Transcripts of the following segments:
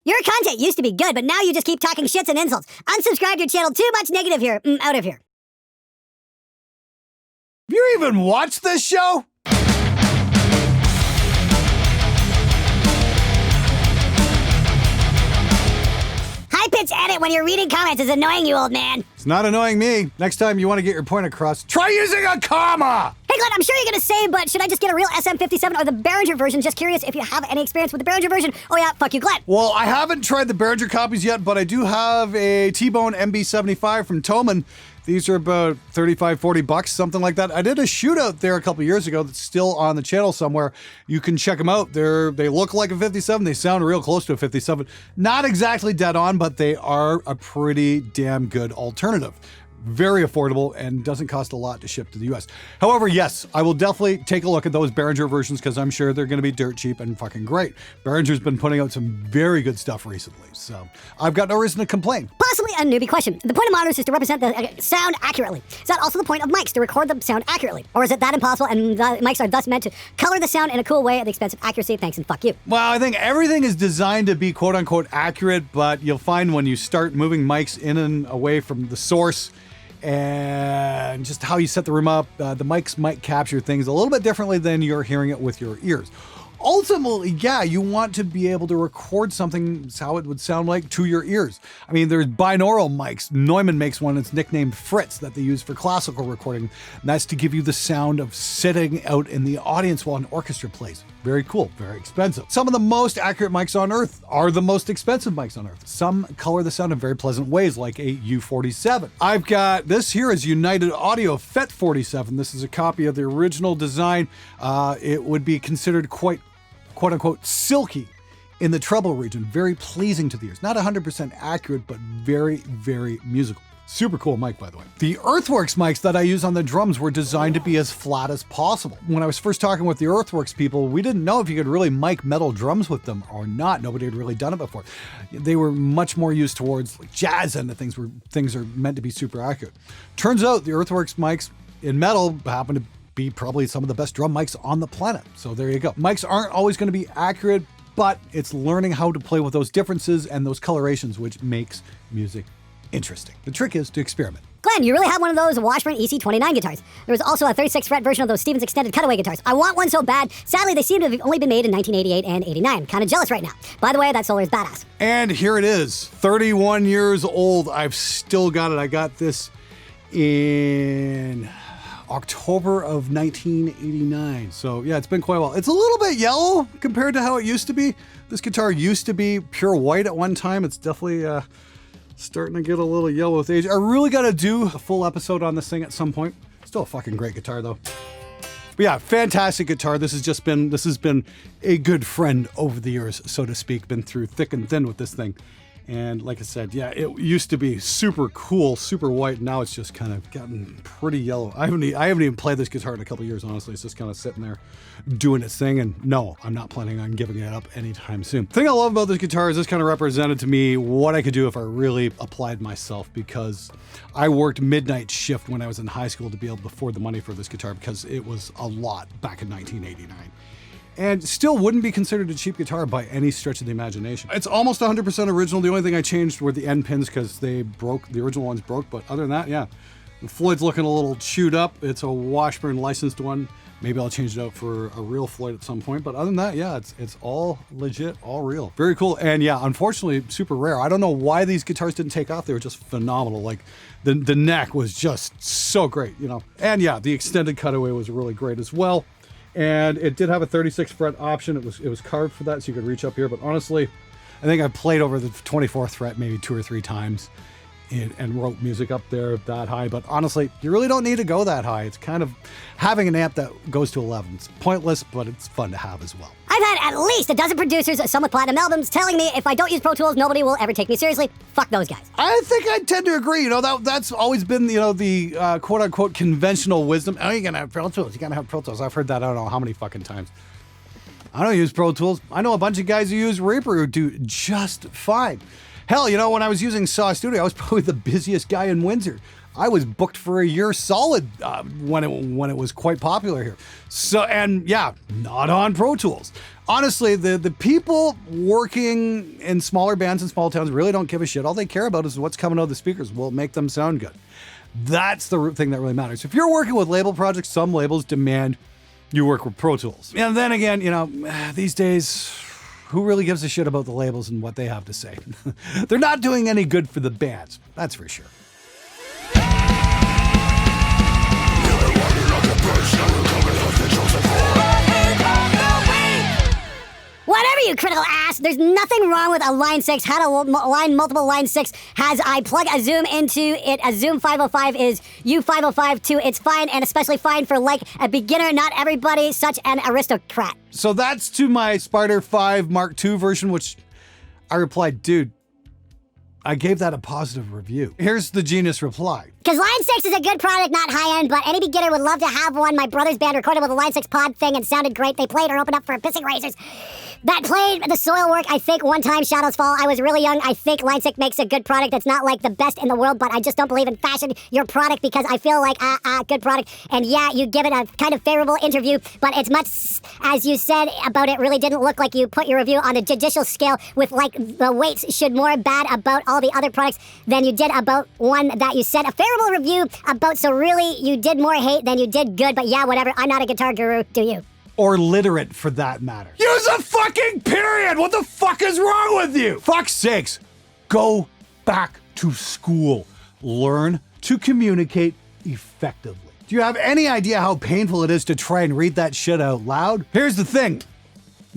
Your content used to be good, but now you just keep talking shits and insults. Unsubscribe to your channel. Too much negative here. Out of here. Have you even watched this show? High-pitched edit when you're reading comments is annoying you, old man. It's not annoying me. Next time you want to get your point across, try using a comma! Hey, Glenn, I'm sure you're going to say, but should I just get a real SM57 or the Behringer version? Just curious if you have any experience with the Behringer version. Oh yeah, fuck you, Glenn. Well, I haven't tried the Behringer copies yet, but I do have a T-Bone MB75 from Thomann. These are about $35-40, something like that. I did a shootout there a couple years ago that's still on the channel somewhere. You can check them out. They look like a 57. They sound real close to a 57. Not exactly dead on, but they are a pretty damn good alternative. Very affordable and doesn't cost a lot to ship to the US. However, yes, I will definitely take a look at those Behringer versions because I'm sure they're going to be dirt cheap and fucking great. Behringer's been putting out some very good stuff recently, so I've got no reason to complain. Possibly a newbie question. The point of monitors is to represent the sound accurately. Is that also the point of mics, to record the sound accurately? Or is it that impossible and the mics are thus meant to color the sound in a cool way at the expense of accuracy? Thanks and fuck you. Well, I think everything is designed to be quote-unquote accurate, but you'll find when you start moving mics in and away from the source and just how you set the room up, the mics might capture things a little bit differently than you're hearing it with your ears. Ultimately, yeah, you want to be able to record something how it would sound like to your ears. I mean, there's binaural mics. Neumann makes one that's nicknamed Fritz that they use for classical recording. And that's to give you the sound of sitting out in the audience while an orchestra plays. Very cool, very expensive. Some of the most accurate mics on earth are the most expensive mics on earth. Some color the sound in very pleasant ways, like a U47. I've got this here is United Audio FET 47. This is a copy of the original design. It would be considered quite quote-unquote silky in the treble region. Very pleasing to the ears. Not 100% accurate, but very, very musical. Super cool mic, by the way. The Earthworks mics that I use on the drums were designed to be as flat as possible. When I was first talking with the Earthworks people, we didn't know if you could really mic metal drums with them or not. Nobody had really done it before. They were much more used towards like jazz end of things where things are meant to be super accurate. Turns out the Earthworks mics in metal happen to be probably some of the best drum mics on the planet. So there you go. Mics aren't always going to be accurate, but it's learning how to play with those differences and those colorations, which makes music interesting. The trick is to experiment. Glenn, you really have one of those Washburn EC29 guitars. There was also a 36 fret version of those Stevens extended cutaway guitars. I want one so bad. Sadly, they seem to have only been made in 1988 and 89. Kind of jealous right now. By the way, that Solar is badass. And here it is, 31 years old. I've still got it. I got this in October of 1989. So yeah, it's been quite a while. It's a little bit yellow compared to how it used to be. This guitar used to be pure white at one time. It's definitely starting to get a little yellow with age. I really got to do a full episode on this thing at some point. Still a fucking great guitar though. But yeah, fantastic guitar. This has been a good friend over the years, so to speak. Been through thick and thin with this thing. And like I said, yeah, it used to be super cool, super white. Now it's just kind of gotten pretty yellow. I haven't even played this guitar in a couple of years, honestly. It's just kind of sitting there doing its thing. And no, I'm not planning on giving it up anytime soon. The thing I love about this guitar is this kind of represented to me what I could do if I really applied myself, because I worked midnight shift when I was in high school to be able to afford the money for this guitar, because it was a lot back in 1989. And still wouldn't be considered a cheap guitar by any stretch of the imagination. It's almost 100% original. The only thing I changed were the end pins because they broke, the original ones broke, but other than that, yeah. The Floyd's looking a little chewed up. It's a Washburn licensed one. Maybe I'll change it out for a real Floyd at some point, but other than that, yeah, it's all legit, all real. Very cool, and yeah, unfortunately, super rare. I don't know why these guitars didn't take off. They were just phenomenal. Like, the neck was just so great, you know? And yeah, the extended cutaway was really great as well. And it did have a 36 fret option. It was carved for that, so you could reach up here. But honestly, I think I played over the 24th fret maybe 2 or 3 times and wrote music up there that high. But honestly, you really don't need to go that high. It's kind of having an amp that goes to 11. It's pointless, but it's fun to have as well. I've had at least a dozen producers, some with platinum albums, telling me if I don't use Pro Tools, nobody will ever take me seriously. Fuck those guys. I think I tend to agree. You know, that's always been, you know, the quote-unquote conventional wisdom. Oh, you're going to have Pro Tools. You got to have Pro Tools. I've heard that I don't know how many fucking times. I don't use Pro Tools. I know a bunch of guys who use Reaper who do just fine. Hell, you know, when I was using Saw Studio, I was probably the busiest guy in Windsor. I was booked for a year solid when it was quite popular here. So, and yeah, not on Pro Tools. Honestly, the people working in smaller bands in small towns really don't give a shit. All they care about is what's coming out of the speakers. Will it make them sound good? That's the thing that really matters. If you're working with label projects, some labels demand you work with Pro Tools. And then again, you know, these days, who really gives a shit about the labels and what they have to say? They're not doing any good for the bands, that's for sure. Whatever, you critical ass. There's nothing wrong with a line 6. How to line multiple line 6 has I plug a Zoom into it. A Zoom 505 is U505 too. It's fine, and especially fine for like a beginner. Not everybody such an aristocrat. So that's to my Spectre 5 Mark II version, which I replied, dude, I gave that a positive review. Here's the genius reply. Because Line 6 is a good product, not high-end, but any beginner would love to have one. My brother's band recorded with a Line 6 pod thing and sounded great. They played or opened up for Pissing Razors. That played the soil work, I think, one time, Shadows Fall. I was really young. I think Line 6 makes a good product. It's not like the best in the world, but I just don't believe in fashion your product because I feel like, good product. And yeah, you give it a kind of favorable interview, but it's much, as you said about it, really didn't look like you put your review on a judicial scale with like the weights should more bad about all the other products than you did about one that you said a favorable review about. So really, you did more hate than you did good, but yeah, whatever. I'm not a guitar guru, do you? Or literate, for that matter. Use a fucking period! What the fuck is wrong with you? Fuck's sakes, go back to school. Learn to communicate effectively. Do you have any idea how painful it is to try and read that shit out loud? Here's the thing.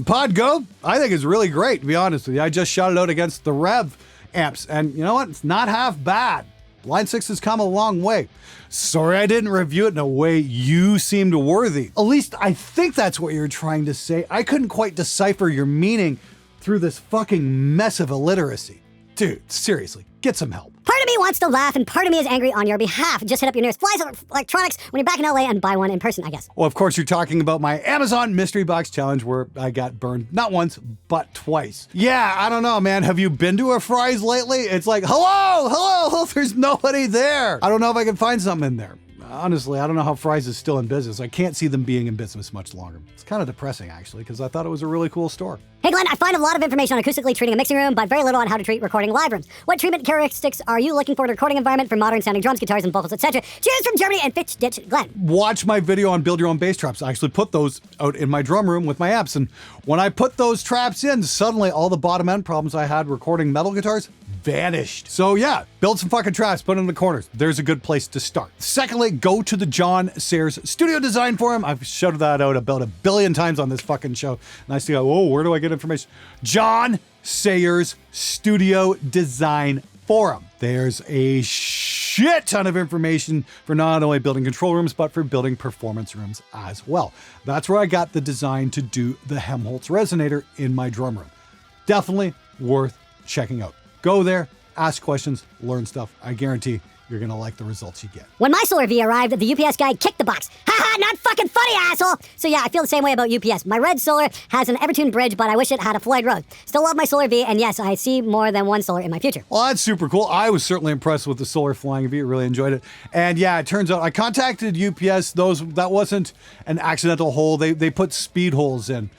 Pod Go, I think is really great, to be honest with you. I just shot it out against the Rev amps, and you know what? It's not half bad. Line 6 has come a long way. Sorry I didn't review it in a way you seemed worthy. At least I think that's what you're trying to say. I couldn't quite decipher your meaning through this fucking mess of illiteracy. Dude, seriously, get some help. Part of me wants to laugh, and part of me is angry on your behalf. Just hit up your nearest Flies Electronics when you're back in LA and buy one in person, I guess. Well, of course, you're talking about my Amazon Mystery Box Challenge where I got burned not once, but twice. Yeah, I don't know, man. Have you been to a Fry's lately? It's like, hello, there's nobody there. I don't know if I can find something in there. Honestly, I don't know how Fry's is still in business. I can't see them being in business much longer. It's kind of depressing, actually, because I thought it was a really cool store. Hey Glenn, I find a lot of information on acoustically treating a mixing room, but very little on how to treat recording live rooms. What treatment characteristics are you looking for in a recording environment for modern sounding drums, guitars, and vocals, etc.? Cheers from Germany and Fitch Ditch Glenn. Watch my video on build your own bass traps. I actually put those out in my drum room with my amps, and when I put those traps in, suddenly all the bottom end problems I had recording metal guitars vanished. So yeah, build some fucking traps, put them in the corners. There's a good place to start. Secondly, go to the John Sayers Studio Design Forum. I've shouted that out about 1 billion times on this fucking show. And I still go, oh, where do I get information? John Sayers Studio Design Forum. There's a shit ton of information for not only building control rooms, but for building performance rooms as well. That's where I got the design to do the Helmholtz resonator in my drum room. Definitely worth checking out. Go there, ask questions, learn stuff. I guarantee you're gonna like the results you get. When my Solar V arrived, the UPS guy kicked the box. Haha, not fucking funny, asshole! So yeah, I feel the same way about UPS. My red Solar has an Evertune bridge, but I wish it had a Floyd Rose. Still love my Solar V, and yes, I see more than one Solar in my future. Well, that's super cool. I was certainly impressed with the Solar Flying V. Really enjoyed it. And yeah, it turns out I contacted UPS. That wasn't an accidental hole. They put speed holes in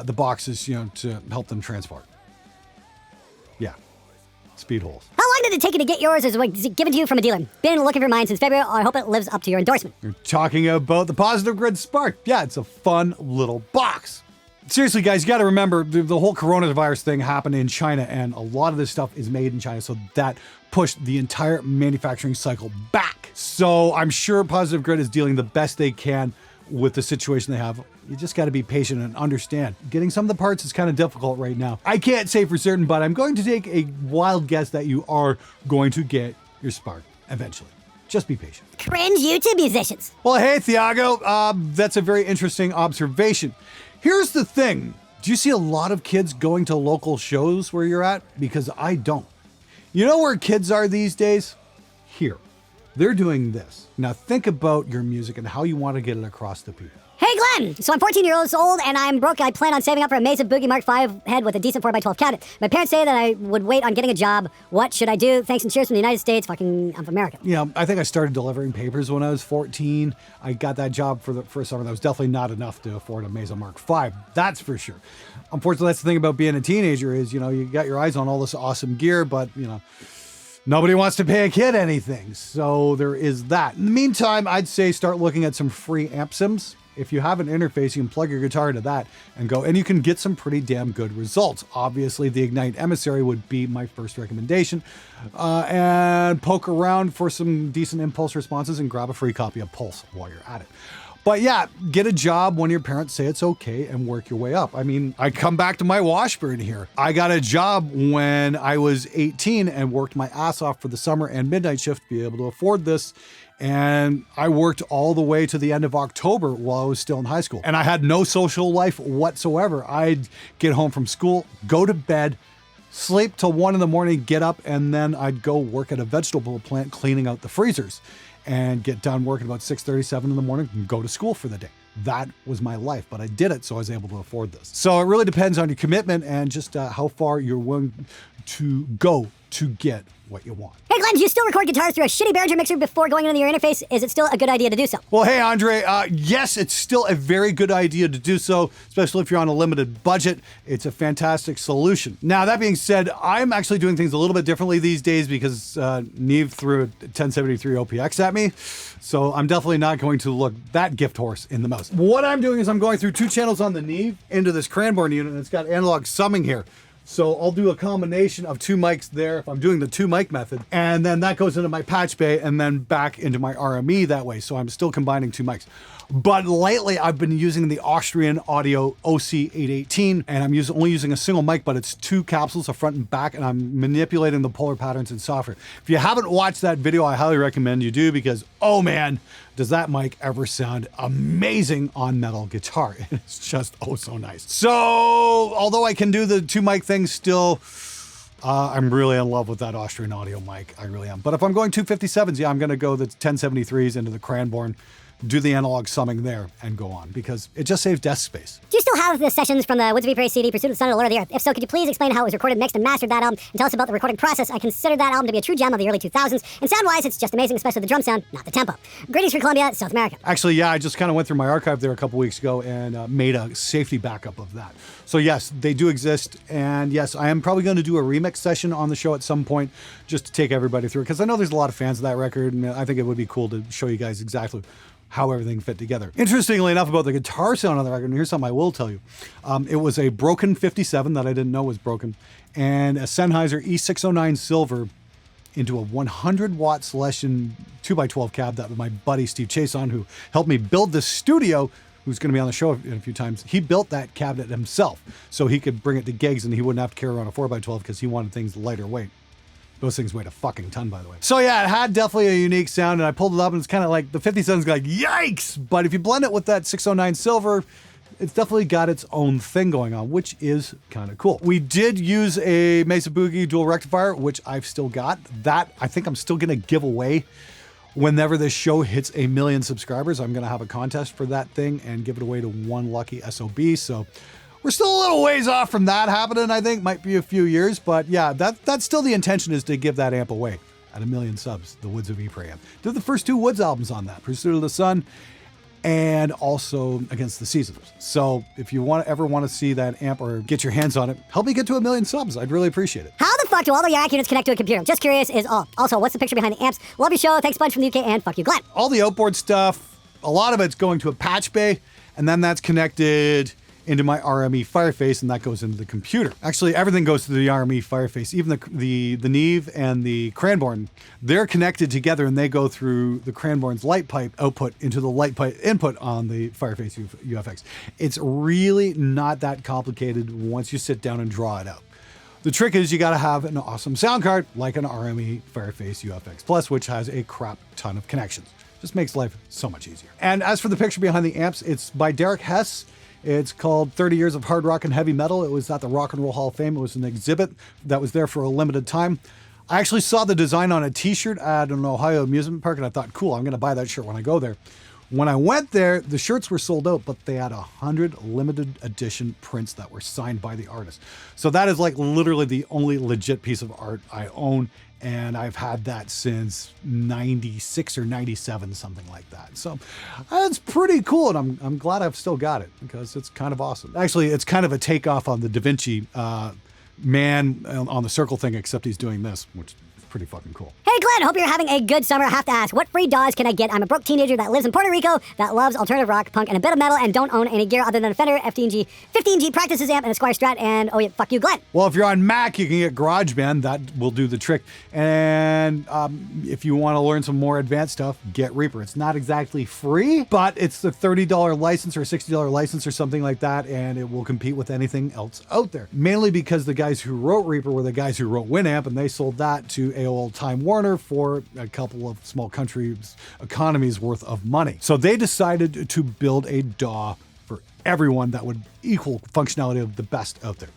the boxes, you know, to help them transport. Yeah. Speed holes. How long did it take you to get yours? Or was it given to you from a dealer? Been looking for mine since February. I hope it lives up to your endorsement. You're talking about the Positive Grid Spark. Yeah, it's a fun little box. Seriously, guys, you got to remember the whole coronavirus thing happened in China, and a lot of this stuff is made in China, so that pushed the entire manufacturing cycle back. So I'm sure Positive Grid is dealing the best they can with the situation they have. You just got to be patient and understand. Getting some of the parts is kind of difficult right now. I can't say for certain, but I'm going to take a wild guess that you are going to get your Spark eventually. Just be patient. Cringe YouTube musicians. Well, hey, Thiago, that's a very interesting observation. Here's the thing. Do you see a lot of kids going to local shows where you're at? Because I don't. You know where kids are these days? Here. They're doing this. Now think about your music and how you want to get it across to people. Hey, Glenn! Glenn! So I'm 14 years old and I'm broke. I plan on saving up for a Mesa Boogie Mark V head with a decent 4x12 cabinet. My parents say that I would wait on getting a job. What should I do? Thanks and cheers from the United States. I'm from America. Yeah, I think I started delivering papers when I was 14. I got that job for the first summer. That was definitely not enough to afford a Mesa Mark V. That's for sure. Unfortunately, that's the thing about being a teenager is, you got your eyes on all this awesome gear, but, nobody wants to pay a kid anything. So there is that. In the meantime, I'd say start looking at some free amp sims. If you have an interface, you can plug your guitar into that and go, and you can get some pretty damn good results. Obviously, the Ignite Emissary would be my first recommendation. And poke around for some decent impulse responses and grab a free copy of Pulse while you're at it. But yeah, get a job when your parents say it's okay and work your way up. I mean, I come back to my Washburn here. I got a job when I was 18 and worked my ass off for the summer and midnight shift to be able to afford this. And I worked all the way to the end of October while I was still in high school. And I had no social life whatsoever. I'd get home from school, go to bed, sleep till 1 a.m, get up, and then I'd go work at a vegetable plant cleaning out the freezers and get done working about 6:37 in the morning and go to school for the day. That was my life, but I did it, so I was able to afford this. So it really depends on your commitment and just how far you're willing to go to get what you want. Hey Glenn, do you still record guitars through a shitty Behringer mixer before going into your interface? Is it still a good idea to do so? Well, hey Andre, yes, it's still a very good idea to do so, especially if you're on a limited budget. It's a fantastic solution. Now, that being said, I'm actually doing things a little bit differently these days because Neve threw a 1073 OPX at me. So I'm definitely not going to look that gift horse in the mouth. What I'm doing is I'm going through 2 channels on the Neve into this Cranbourne unit, and it's got analog summing here. So I'll do a combination of 2 mics there if I'm doing the 2 mic method, and then that goes into my patch bay and then back into my RME that way. So I'm still combining 2 mics. But lately I've been using the Austrian Audio OC818, and I'm only using a single mic, but it's 2 capsules, a front and back, and I'm manipulating the polar patterns in software. If you haven't watched that video, I highly recommend you do, because oh man, does that mic ever sound amazing on metal guitar. It's just oh so nice. So although I can do the 2 mic thing still, I'm really in love with that Austrian Audio mic. I really am. But if I'm going 257s, yeah, I'm going to go the 1073s into the Cranbourne, do the analog summing there, and go on, because it just saves desk space. Do you still have the sessions from the Woods of Ypres CD, Pursuit of the Sun and Lord of the Earth? If so, could you please explain how it was recorded, mixed, and mastered that album, and tell us about the recording process? I consider that album to be a true gem of the early 2000s, and sound-wise, it's just amazing, especially the drum sound, not the tempo. Greetings from Colombia, South America. Actually, yeah, I just kind of went through my archive there a couple weeks ago and made a safety backup of that. So yes, they do exist, and yes, I am probably going to do a remix session on the show at some point just to take everybody through, because I know there's a lot of fans of that record, and I think it would be cool to show you guys exactly how everything fit together. Interestingly enough, about the guitar sound on the record, and here's something I will tell you. It was a broken 57 that I didn't know was broken, and a Sennheiser E609 Silver into a 100 watt Celestion 2x12 cab that my buddy Steve Chason, who helped me build this studio, who's going to be on the show in a few times, he built that cabinet himself so he could bring it to gigs and he wouldn't have to carry around a 4x12 because he wanted things lighter weight. Those things weighed a fucking ton, by the way. So yeah, it had definitely a unique sound, and I pulled it up, and it's kind of like the 57's like, yikes! But if you blend it with that 609 Silver, it's definitely got its own thing going on, which is kind of cool. We did use a Mesa Boogie dual rectifier, which I've still got. That, I think I'm still going to give away. Whenever this show hits 1 million subscribers, I'm going to have a contest for that thing and give it away to one lucky SOB. So we're still a little ways off from that happening, I think. Might be a few years, but yeah, that's still the intention, is to give that amp away at 1 million subs, the Woods of Ypres amp. Did the first 2 Woods albums on that, Pursuit of the Sun and also Against the Seasons. So if you ever want to see that amp or get your hands on it, help me get to 1 million subs. I'd really appreciate it. How the fuck do all the Yak units connect to a computer? Just curious is all. Also, what's the picture behind the amps? Love your show. Thanks a bunch from the UK, and fuck you, Glenn. All the outboard stuff, a lot of it's going to a patch bay, and then that's connected into my RME Fireface, and that goes into the computer. Actually, everything goes to the RME Fireface. Even the Neve and the Cranbourne, they're connected together, and they go through the Cranbourne's light pipe output into the light pipe input on the Fireface UFX. It's really not that complicated once you sit down and draw it out. The trick is you got to have an awesome sound card like an RME Fireface UFX Plus, which has a crap ton of connections. Just makes life so much easier. And as for the picture behind the amps, it's by Derek Hess. It's called 30 Years of Hard Rock and Heavy Metal. It was at the Rock and Roll Hall of Fame. It was an exhibit that was there for a limited time. I actually saw the design on a t-shirt at an Ohio amusement park, and I thought, cool, I'm going to buy that shirt when I go there. When I went there, the shirts were sold out, but they had 100 limited edition prints that were signed by the artist. So that is like literally the only legit piece of art I own. And I've had that since 96 or 97, something like that. So that's pretty cool. And I'm glad I've still got it because it's kind of awesome. Actually, it's kind of a takeoff on the Da Vinci man on the circle thing, except he's doing this, which is pretty fucking cool. Hey Glenn, hope you're having a good summer. I have to ask, what free DAWs can I get? I'm a broke teenager that lives in Puerto Rico that loves alternative rock, punk, and a bit of metal and don't own any gear other than a Fender 15G practices amp and a Squire Strat and oh yeah, fuck you, Glenn. Well, if you're on Mac, you can get GarageBand. That will do the trick. And if you want to learn some more advanced stuff, get Reaper. It's not exactly free, but it's the $30 license or $60 license or something like that, and it will compete with anything else out there. Mainly because the guys who wrote Reaper were the guys who wrote Winamp, and they sold that to AOL Time Warner for a couple of small countries' economies worth of money. So they decided to build a DAW for everyone that would equal functionality of the best out there.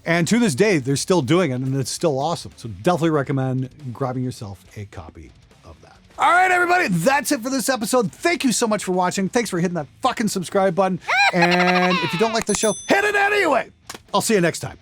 And to this day, they're still doing it, and it's still awesome. So definitely recommend grabbing yourself a copy of that. All right, everybody, that's it for this episode. Thank you so much for watching. Thanks for hitting that fucking subscribe button. And if you don't like the show, hit it anyway. I'll see you next time.